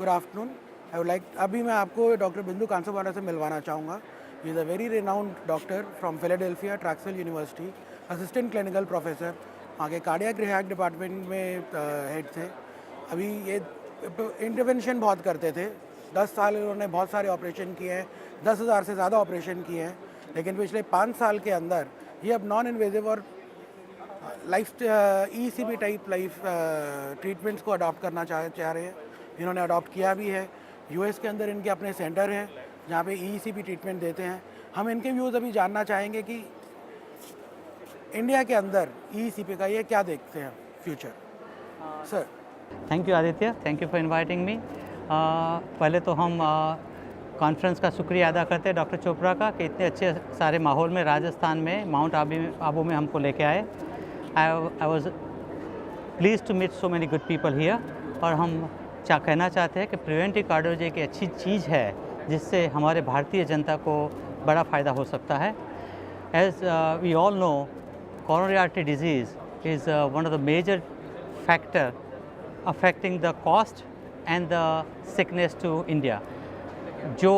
Good afternoon. I would like अभी मैं आपको डॉक्टर बिंदु कांसोवाला से मिलवाना चाहूँगा। He is a very renowned doctor from Philadelphia Drexel university, assistant clinical professor, आगे कार्डियक रिहैब डिपार्टमेंट में हेड थे। अभी ये इंटरवेंशन बहुत करते थे। 10 साल उन्होंने बहुत सारे ऑपरेशन किए हैं, 10,000 से ज़्यादा ऑपरेशन किए हैं, लेकिन पिछले 5 साल के अंदर ये अब नॉन इन्वेजिव और life ECP type life treatments को अडॉप्ट करना चाह रहे हैं। इन्होंने अडॉप्ट किया भी है। US के अंदर इनके अपने सेंटर हैं जहाँ पे ECP ट्रीटमेंट देते हैं। हम इनके व्यूज़ अभी जानना चाहेंगे कि इंडिया के अंदर ECP का ये क्या देखते हैं future. Sir, thank you Aditya, thank you for inviting मी। पहले तो हम कॉन्फ्रेंस का शुक्रिया अदा करते हैं डॉक्टर चोपड़ा का कि इतने अच्छे सारे माहौल में राजस्थान में माउंट आबू में हमको लेके आए। I was please to meet so many good people here. और हम कहना चाहते हैं कि प्रिवेंटिव कार्डियोलॉजी एक अच्छी चीज़ है जिससे हमारे भारतीय जनता को बड़ा फ़ायदा हो सकता है। As we all know, coronary artery disease is one of the major factor affecting the cost and the sickness to India. जो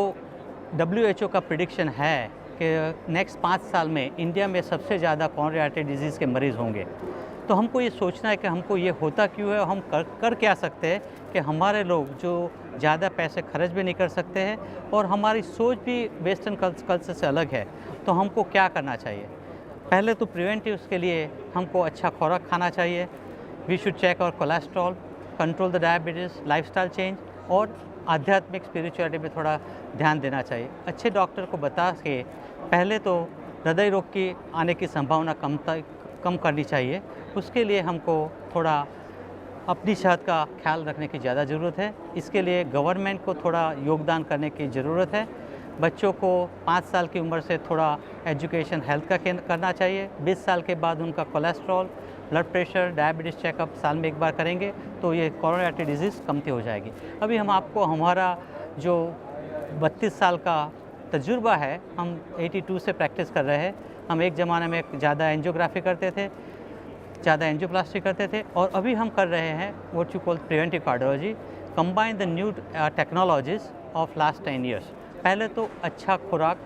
WHO का प्रिडिक्शन है कि नेक्स्ट 5 साल में इंडिया में सबसे ज़्यादा coronary artery disease के मरीज़ होंगे। तो हमको ये सोचना है कि हमको ये होता क्यों है और हम कर क्या सकते हैं कि हमारे लोग जो ज़्यादा पैसे खर्च भी नहीं कर सकते हैं और हमारी सोच भी वेस्टर्न कल्चर से अलग है, तो हमको क्या करना चाहिए। पहले तो प्रिवेंटिव के लिए हमको अच्छा खुराक खाना चाहिए। वी शुड चेक और cholesterol, control the diabetes, lifestyle change और आध्यात्मिक स्पिरिचुअलिटी पे थोड़ा ध्यान देना चाहिए। अच्छे डॉक्टर को बता के पहले तो हृदय रोग की आने की संभावना कम करनी चाहिए। उसके लिए हमको थोड़ा अपनी सेहत का ख्याल रखने की ज़्यादा ज़रूरत है। इसके लिए गवर्नमेंट को थोड़ा योगदान करने की ज़रूरत है। बच्चों को 5 साल की उम्र से थोड़ा एजुकेशन हेल्थ का करना चाहिए। 20 साल के बाद उनका cholesterol, blood pressure, diabetes checkup साल में एक बार करेंगे तो ये कोरोनरी आर्टरी डिजीज़ कमती हो जाएगी। अभी हम आपको हमारा जो 32 साल का तजुर्बा है, हम 82 से प्रैक्टिस कर रहे हैं। हम एक ज़माने में ज़्यादा एंजियोग्राफी करते थे, ज़्यादा एंजियोप्लास्टी करते थे, और अभी हम कर रहे हैं what you call preventive cardiology, combine the new technologies of last 10 years. पहले तो अच्छा खुराक,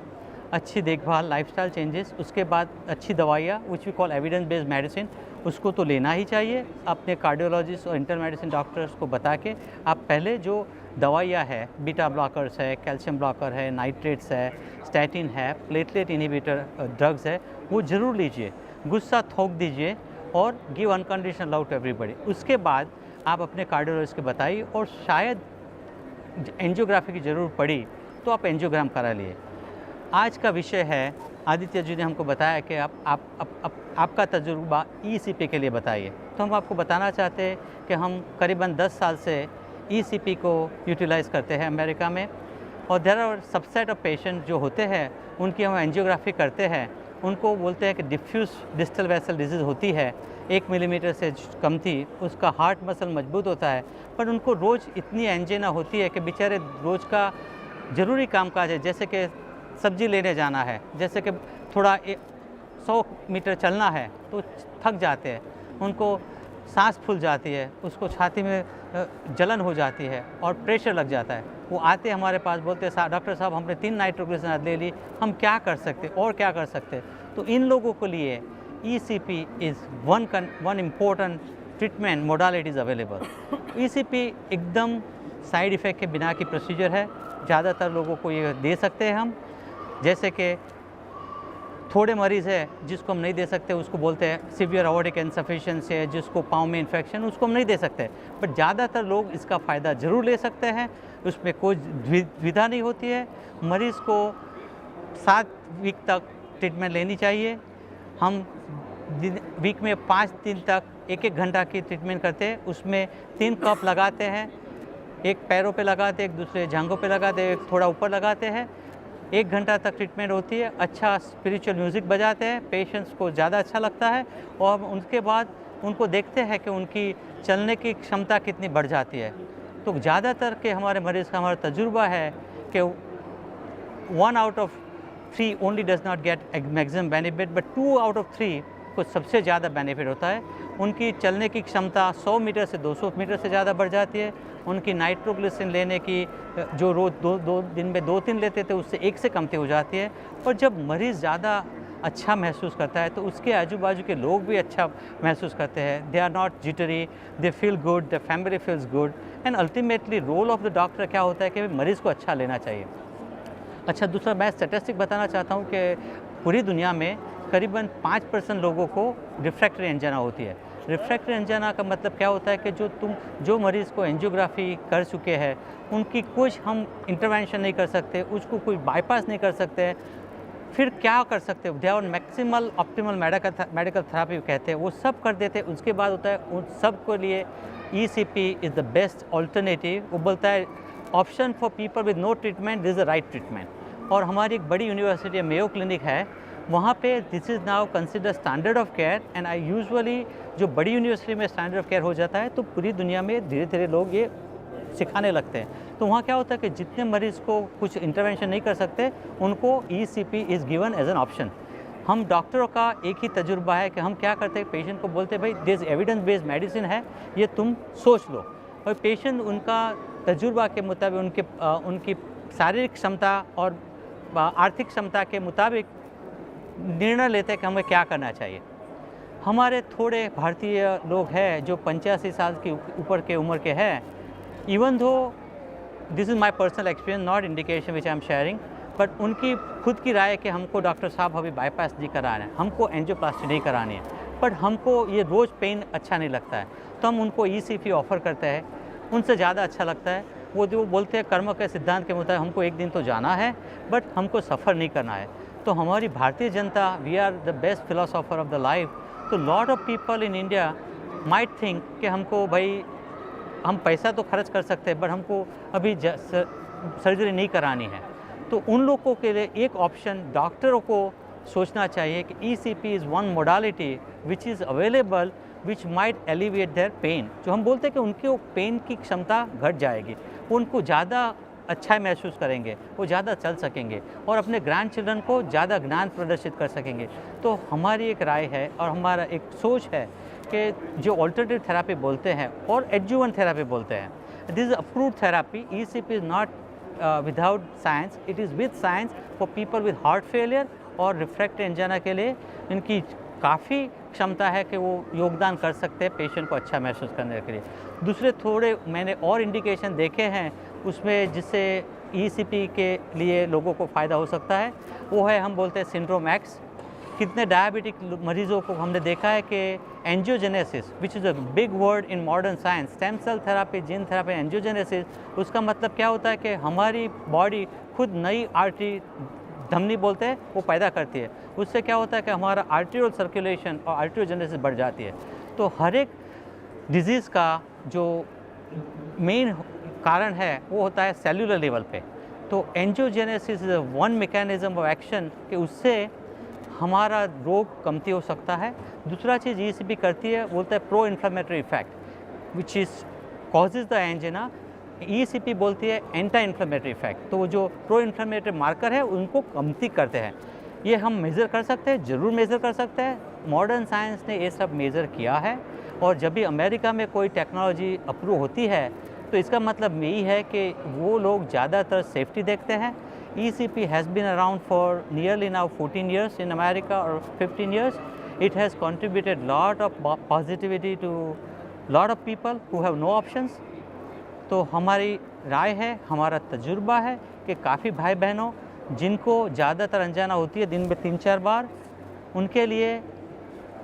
अच्छी देखभाल, लाइफस्टाइल चेंजेस, उसके बाद अच्छी दवाइयाँ which we call evidence based medicine, उसको तो लेना ही चाहिए। अपने कार्डियोलॉजिस्ट और इंटरनल मेडिसिन डॉक्टर्स को बता के आप पहले जो दवाइयाँ है, बीटा ब्लॉकर्स है, कैल्शियम ब्लॉकर है, नाइट्रेट्स है, स्टैटिन है, प्लेटलेट इनहिबिटर ड्रग्स है, वो ज़रूर लीजिए। गुस्सा थोक दीजिए और give unconditional love to everybody. उसके बाद आप अपने कार्डियोलॉजिस्ट को बताइए, और शायद एंजियोग्राफी की ज़रूरत पड़ी तो आप एंजियोग्राम करा लिए। आज का विषय है, आदित्य जी ने हमको बताया कि आपका तजुर्बा ECP के लिए बताइए। तो हम आपको बताना चाहते हैं कि हम करीबन 10 साल से ECP को यूटिलाइज़ करते हैं अमेरिका में, और there are subset of patient जो होते हैं उनकी हम एंजियोग्राफी करते हैं। उनको बोलते हैं कि डिफ्यूज डिस्टल वेसल डिजीज़ होती है, 1 मिलीमीटर से कम थी, उसका हार्ट मसल मजबूत होता है, पर उनको रोज़ इतनी एंजिना होती है कि बेचारे रोज़ का ज़रूरी कामकाज है, जैसे कि सब्ज़ी लेने जाना है, जैसे कि थोड़ा 100 मीटर चलना है तो थक जाते हैं, उनको सांस फूल जाती है, उसको छाती में जलन हो जाती है और प्रेशर लग जाता है। वो आते हमारे पास, बोलते हैं डॉक्टर साहब हमने 3 नाइट्रोग्लिसराइड ले ली, हम क्या कर सकते और क्या कर सकते। तो इन लोगों के लिए ECP is one important treatment modalities available. ECP एकदम साइड इफ़ेक्ट के बिना की प्रोसीजर है, ज़्यादातर लोगों को ये दे सकते हैं हम। जैसे कि थोड़े मरीज़ है जिसको हम नहीं दे सकते, उसको बोलते हैं सीवियर अॉर्टिक इनसफिशिएंसी है, जिसको पाँव में इन्फेक्शन, उसको हम नहीं दे सकते, बट ज़्यादातर लोग इसका फ़ायदा ज़रूर ले सकते हैं। उसमें कोई द्विधा नहीं होती है। मरीज़ को 7 वीक तक ट्रीटमेंट लेनी चाहिए। हम वीक में 5 दिन तक 1-1 घंटा की ट्रीटमेंट करते हैं। उसमें 3 कप लगाते हैं, एक पैरों पे लगाते हैं, एक दूसरे जांघों पे लगाते हैं, एक थोड़ा ऊपर लगाते हैं। 1 घंटा तक ट्रीटमेंट होती है। अच्छा स्पिरिचुअल म्यूज़िक बजाते हैं, पेशेंट्स को ज़्यादा अच्छा लगता है, और उनके बाद उनको देखते हैं कि उनकी चलने की क्षमता कितनी बढ़ जाती है। तो ज़्यादातर के हमारे मरीज़ का हमारा तजुर्बा है कि 1 out of 3 only does not get maximum benefit, but 2 out of 3 को सबसे ज़्यादा बेनिफिट होता है। उनकी चलने की क्षमता 100 मीटर से 200 मीटर से ज़्यादा बढ़ जाती है। उनकी नाइट्रोग्लिसरीन लेने की जो रोज़ दो दिन में 2-3 लेते थे उससे 1 से कमती हो जाती है। और जब मरीज़ ज़्यादा अच्छा महसूस करता है तो उसके आजू बाजू के लोग भी अच्छा महसूस करते हैं। They are not jittery, they feel good, the family feels good and ultimately role of the doctor क्या होता है कि मरीज़ को अच्छा लेना चाहिए। अच्छा, दूसरा मैं स्टैटिस्टिक बताना चाहता हूँ कि पूरी दुनिया में करीबन 5% लोगों को रिफ्रैक्टरी एंजाइना होती है। रिफ्रैक्टरी एंजाइना का मतलब क्या होता है कि जो मरीज़ को एंजियोग्राफी कर चुके हैं उनकी कुछ हम इंटरवेंशन नहीं कर सकते, उसको कोई बाईपास नहीं कर सकते। फिर क्या कर सकते हैं, they are maximal optimal medical therapy कहते हैं, वो सब कर देते हैं। उसके बाद होता है उन सब के लिए ECP is the best alternative. वो बोलता है option for people with no treatment, this is the right treatment. और हमारी एक बड़ी यूनिवर्सिटी मेयो क्लिनिक है, वहाँ पे this is now consider standard of care. And I usually जो बड़ी यूनिवर्सिटी में स्टैंडर्ड ऑफ केयर हो जाता है तो पूरी दुनिया में धीरे धीरे लोग ये सिखाने लगते हैं। तो वहाँ क्या होता है कि जितने मरीज़ को कुछ इंटरवेंशन नहीं कर सकते उनको ECP is given as an option. हम डॉक्टरों का एक ही तजुर्बा है कि हम क्या करते हैं, पेशेंट को बोलते हैं भाई दिस एविडेंस बेस्ड मेडिसिन है, ये तुम सोच लो। और पेशेंट उनका तजुर्बा के मुताबिक उनकी शारीरिक क्षमता और आर्थिक क्षमता के मुताबिक निर्णय लेते हैं कि हमें क्या करना चाहिए। हमारे थोड़े भारतीय लोग हैं जो 85 साल की ऊपर के उम्र के हैं, even though this is my personal experience, not indication which I am sharing, but उनकी खुद की राय है कि हमको डॉक्टर साहब अभी बाईपास नहीं कराना है, हमको एंजियोप्लास्टी नहीं करानी है, बट हमको ये रोज़ पेन अच्छा नहीं लगता है, तो हम उनको ECP ऑफ़र करते हैं। उनसे ज़्यादा अच्छा लगता है। वो जो बोलते हैं कर्म के सिद्धांत के मुताबिक हमको एक दिन तो जाना है, बट हमको सफ़र नहीं करना है। तो हमारी भारतीय जनता, we are the best philosopher of the life. तो lot of people in India might think कि हमको भाई हम पैसा तो खर्च कर सकते हैं बट हमको अभी सर्जरी नहीं करानी है। तो उन लोगों के लिए एक ऑप्शन डॉक्टरों को सोचना चाहिए कि ECP is one modality which is available which might alleviate their pain. जो हम बोलते हैं कि उनके वो पेन की क्षमता घट जाएगी, उनको ज़्यादा अच्छा महसूस करेंगे, वो ज़्यादा चल सकेंगे और अपने ग्रैंड चिल्ड्रन को ज़्यादा ज्ञान प्रदर्शित कर सकेंगे। तो हमारी एक राय है और हमारा एक सोच है कि जो ऑल्टरनेटिव थेरापी बोलते हैं और एडजुवेंट थेरापी बोलते हैं, this is approved therapy. ECP is not without science, it is with science for people with heart failure और रिफ्रैक्टरी एंजाइना के लिए इनकी काफ़ी क्षमता है कि वो योगदान कर सकते हैं पेशेंट को अच्छा महसूस करने के लिए। दूसरे थोड़े मैंने और इंडिकेशन देखे हैं उसमें जिससे ECP के लिए लोगों को फ़ायदा हो सकता है, वो है हम बोलते हैं सिंड्रोम X। कितने डायबिटिक मरीज़ों को हमने देखा है कि angiogenesis which is a big word in modern science, stem cell therapy, gene therapy, angiogenesis, उसका मतलब क्या होता है कि हमारी बॉडी खुद नई आर्टरी, धमनी बोलते हैं, वो पैदा करती है। उससे क्या होता है कि हमारा आर्टेरियल सर्कुलेशन और आर्टेरियोजेनेसिस बढ़ जाती है। तो हर एक डिजीज़ का जो मेन कारण है वो होता है सेल्यूलर लेवल पे। तो angiogenesis is one mechanism of action कि उससे हमारा रोग कमती हो सकता है। दूसरा चीज़ ECP करती है, बोलता है pro inflammatory effect which is causes the angina. ECP बोलती है एंटी इन्फ्लेमेटरी इफेक्ट। तो वो जो प्रो इन्फ्लेमेटरी मार्कर है उनको कमती करते हैं। ये हम मेज़र कर सकते हैं, ज़रूर मेज़र कर सकते हैं। मॉडर्न साइंस ने ये सब मेज़र किया है और जब भी अमेरिका में कोई टेक्नोलॉजी अप्रूव होती है तो इसका मतलब यही है कि वो लोग ज़्यादातर सेफ्टी देखते हैं। ECP has been around for nearly now 14 years in America or 15 years. It has contributed lot of positivity to lot of people who have no options. तो हमारी राय है, हमारा तजुर्बा है कि काफ़ी भाई बहनों जिनको ज़्यादातर एंजाइना होती है दिन में 3-4 बार, उनके लिए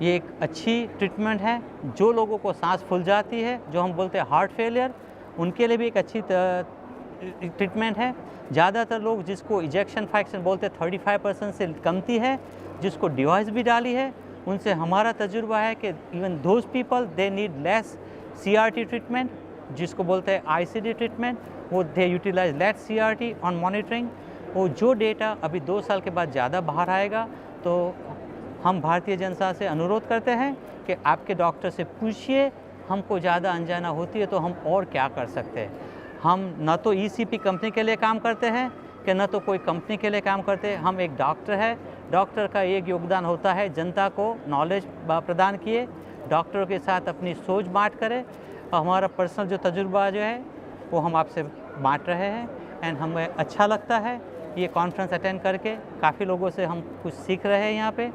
ये एक अच्छी ट्रीटमेंट है। जो लोगों को सांस फूल जाती है, जो हम बोलते हैं हार्ट फेलियर, उनके लिए भी एक अच्छी ट्रीटमेंट है। ज़्यादातर लोग जिसको इजेक्शन फ्रैक्शन बोलते हैं 35% से कमती है, जिसको डिवाइस भी डाली है, उनसे हमारा तजुर्बा है कि even those people they need less CRT treatment, जिसको बोलते हैं ICD ट्रीटमेंट, वो they utilise less CRT on monitoring. वो जो डेटा अभी 2 साल के बाद ज़्यादा बाहर आएगा, तो हम भारतीय जनता से अनुरोध करते हैं कि आपके डॉक्टर से पूछिए हमको ज़्यादा एंजाइना होती है तो हम और क्या कर सकते हैं। हम न तो ECP कंपनी के लिए काम करते हैं कि न तो कोई कंपनी के लिए काम करते हैं। हम एक डॉक्टर है, डॉक्टर का एक योगदान होता है जनता को नॉलेज प्रदान किए, डॉक्टरों के साथ अपनी सोच बांट करें और हमारा पर्सनल जो तजुर्बा जो है वो हम आपसे बांट रहे हैं। एंड हमें अच्छा लगता है ये कॉन्फ्रेंस अटेंड करके, काफ़ी लोगों से हम कुछ सीख रहे हैं यहाँ पे।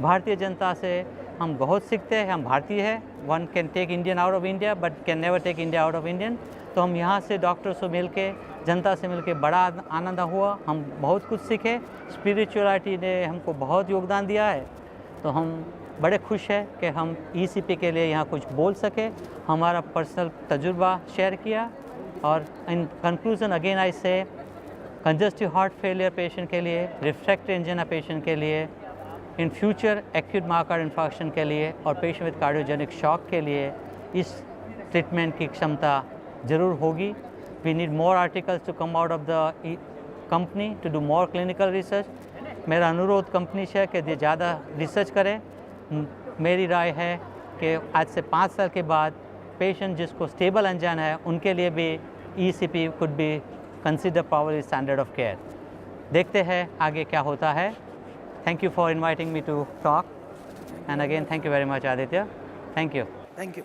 भारतीय जनता से हम बहुत सीखते हैं, हम भारतीय हैं। One can take Indian out of India but can never take India out of Indian. तो हम यहाँ से डॉक्टर से मिल के, जनता से मिल के बड़ा आनंद हुआ, हम बहुत कुछ सीखे। स्पिरिचुअलिटी ने हमको बहुत योगदान दिया है, तो हम बड़े खुश हैं कि हम ECP के लिए यहाँ कुछ बोल सके, हमारा पर्सनल तजुर्बा शेयर किया। और इन कंक्लूजन अगेन आई से कंजस्टिव हार्ट फेलियर पेशेंट के लिए, रिफ्रैक्टिव एंजिना पेशेंट के लिए, in future acute myocardial infarction के लिए और पेशेंट विद कार्डियोजेनिक शॉक के लिए इस ट्रीटमेंट की क्षमता ज़रूर होगी। We need more articles to come out of the company to do more clinical research. मेरा अनुरोध कंपनी से है कि ये ज़्यादा रिसर्च करें। मेरी राय है कि आज से 5 साल के बाद पेशेंट जिसको स्टेबल अंजाना है उनके लिए भी ECP could be consider probably standard of care. देखते हैं आगे क्या होता है। Thank you for inviting me to talk and again thank you very much Aditya. Thank you. Thank you.